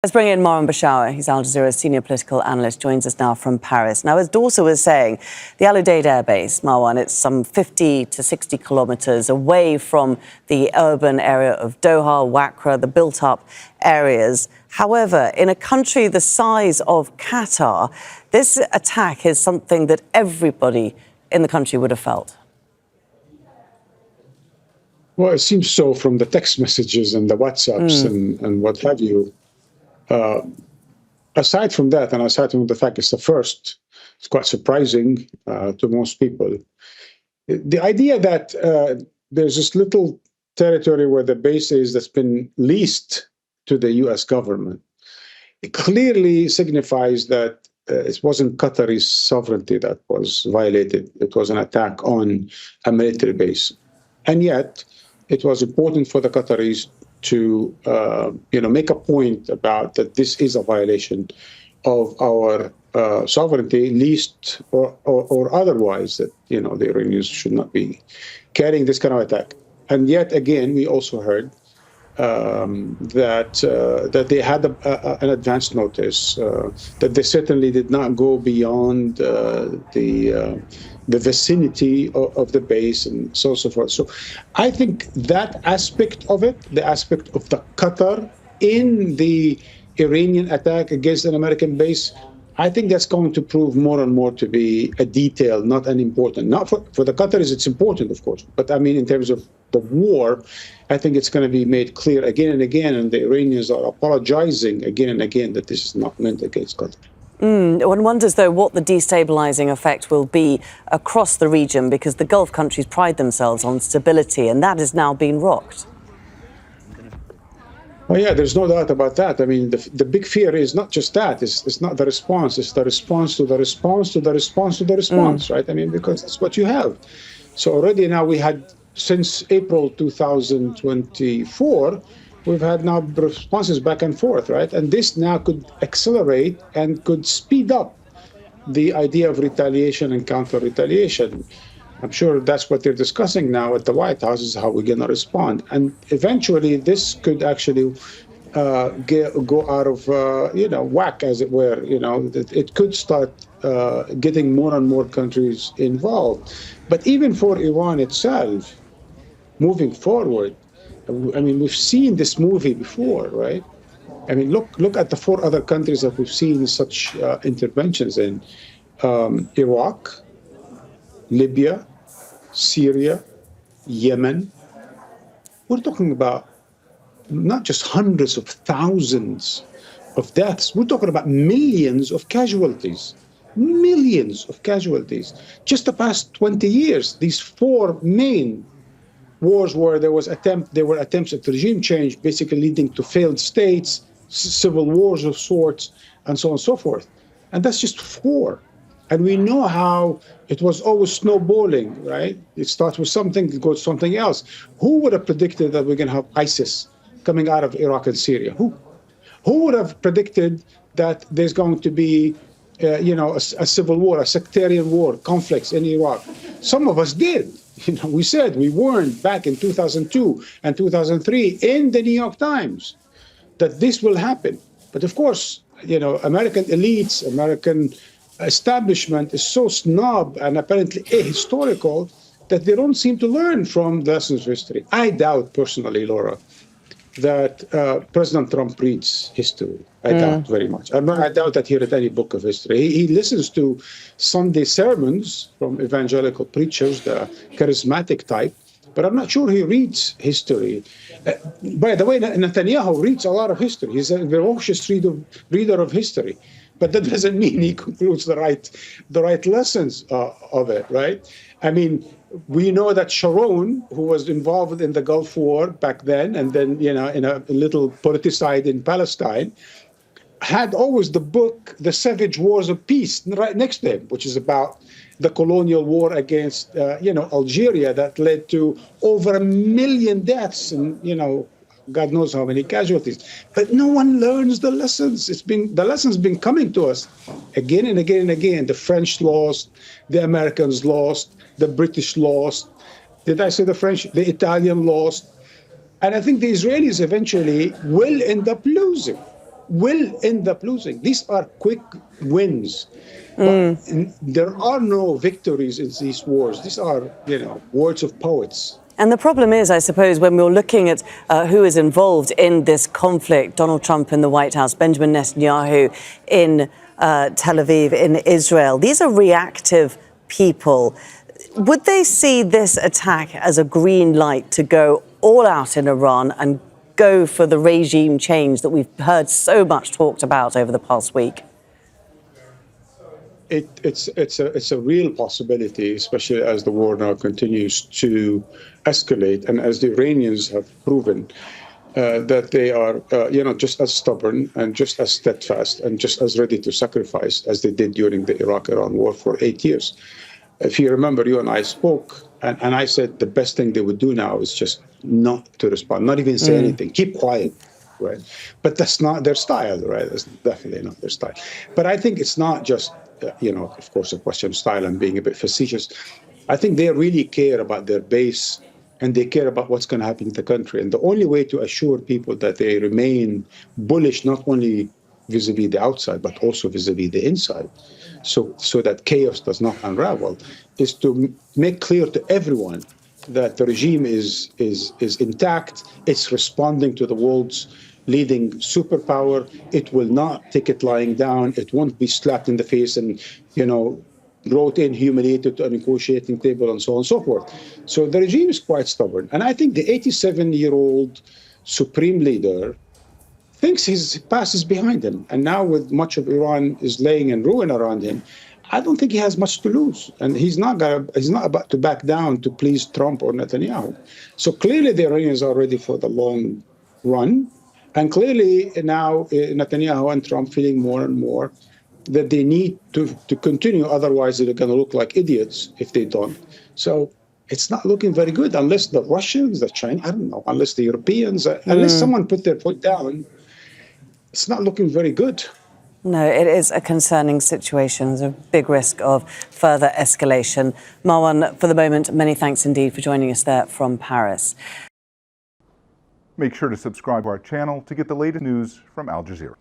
Let's bring in Marwan Bishara. He's Al Jazeera's senior political analyst, joins us now from Paris. Now, as Dorsa was saying, the Udeid Air Base, Marwan, it's some 50 to 60 kilometres away from the urban area of Doha, Wakra, the built-up areas. However, in a country the size of Qatar, this attack is something that everybody in the country would have felt. Well, it seems so from the text messages and the WhatsApps and what have you. Aside from that, and aside from the fact it's the first, it's quite surprising to most people. The idea that there's this little territory where the base is that's been leased to the U.S. government, it clearly signifies that it wasn't Qatari's sovereignty that was violated. It was an attack on a military base. And yet, it was important for the Qataris to make a point about that this is a violation of our sovereignty, least or otherwise, that the Iranians should not be carrying this kind of attack. And yet again, we also heard that they had an advance notice, that they certainly did not go beyond the vicinity of the base and so forth. So I think that aspect of it, the aspect of the Qatar in the Iranian attack against an American base, I think that's going to prove more and more to be a detail, not an important. Not for the Qataris, it's important, of course. But I mean, in terms of the war, I think it's going to be made clear again and again, and the Iranians are apologizing again and again that this is not meant against Qatar. One wonders, though, what the destabilising effect will be across the region, because the Gulf countries pride themselves on stability, and that has now been rocked. Well, yeah, there's no doubt about that. I mean, the big fear is not just that. It's not the response. It's the response to the response to the response to the response, right? I mean, because that's what you have. So already now we had, since April 2024, we've had now responses back and forth, right? And this now could accelerate and could speed up the idea of retaliation and counter-retaliation. I'm sure that's what they're discussing now at the White House, is how we're going to respond. And eventually this could actually go out of, whack, as it were. It could start getting more and more countries involved. But even for Iran itself, moving forward, I mean, we've seen this movie before, right? I mean, look at the 4 other countries that we've seen such interventions in: Iraq, Libya, Syria, Yemen. We're talking about not just hundreds of thousands of deaths. We're talking about millions of casualties. Millions of casualties. Just the past 20 years, these 4 main wars where there were attempts at regime change, basically leading to failed states, civil wars of sorts, and so on and so forth. And that's just 4. And we know how it was always snowballing, right? It starts with something, it goes to something else. Who would have predicted that we're going to have ISIS coming out of Iraq and Syria? Who would have predicted that there's going to be a civil war, a sectarian war, conflicts in Iraq? Some of us did. We said, we warned back in 2002 and 2003 in the New York Times that this will happen. But of course, American elites, American establishment is so snob and apparently ahistorical that they don't seem to learn from the lessons of history. I doubt personally, Laura, that President Trump reads history. I doubt very much. I doubt that he read any book of history. He listens to Sunday sermons from evangelical preachers, the charismatic type, but I'm not sure he reads history. By the way, Netanyahu reads a lot of history. He's a ferocious reader of history, but that doesn't mean he concludes the right lessons of it, right? I mean, we know that Sharon, who was involved in the Gulf War back then, and then in a little politicide in Palestine, had always the book, The Savage Wars of Peace, right next to him, which is about the colonial war against, Algeria that led to over 1 million deaths and, God knows how many casualties. But no one learns the lessons. The lessons been coming to us again and again and again. The French lost, the Americans lost, the British lost. Did I say the French? The Italian lost. And I think the Israelis eventually will end up losing. will end up losing. These are quick wins. But there are no victories in these wars. These are, words of poets. And the problem is, I suppose, when we're looking at who is involved in this conflict, Donald Trump in the White House, Benjamin Netanyahu in Tel Aviv, in Israel, these are reactive people. Would they see this attack as a green light to go all out in Iran and go for the regime change that we've heard so much talked about over the past week? It's a real possibility, especially as the war now continues to escalate, and as the Iranians have proven that they are, just as stubborn and just as steadfast and just as ready to sacrifice as they did during the Iraq-Iran war for 8 years. If you remember, you and I spoke, and I said the best thing they would do now is just not to respond, not even say anything, keep quiet. Right, but that's not their style, right? That's definitely not their style. But I think it's not just, of course, a question of style and being a bit facetious. I think they really care about their base and they care about what's going to happen to the country. And the only way to assure people that they remain bullish, not only vis-a-vis the outside, but also vis-a-vis the inside, so that chaos does not unravel, is to make clear to everyone that the regime is intact. It's responding to the world's leading superpower. It will not take it lying down. It won't be slapped in the face and, brought in, humiliated to a negotiating table and so on and so forth. So the regime is quite stubborn. And I think the 87-year-old supreme leader thinks his past is behind him. And now with much of Iran is laying in ruin around him, I don't think he has much to lose. And he's not about to back down to please Trump or Netanyahu. So clearly the Iranians are ready for the long run. And clearly now Netanyahu and Trump feeling more and more that they need to continue. Otherwise, they're going to look like idiots if they don't. So it's not looking very good unless the Russians, the Chinese, I don't know, unless the Europeans, unless someone put their foot down, it's not looking very good. No, it is a concerning situation. There's a big risk of further escalation. Marwan, for the moment, many thanks indeed for joining us there from Paris. Make sure to subscribe to our channel to get the latest news from Al Jazeera.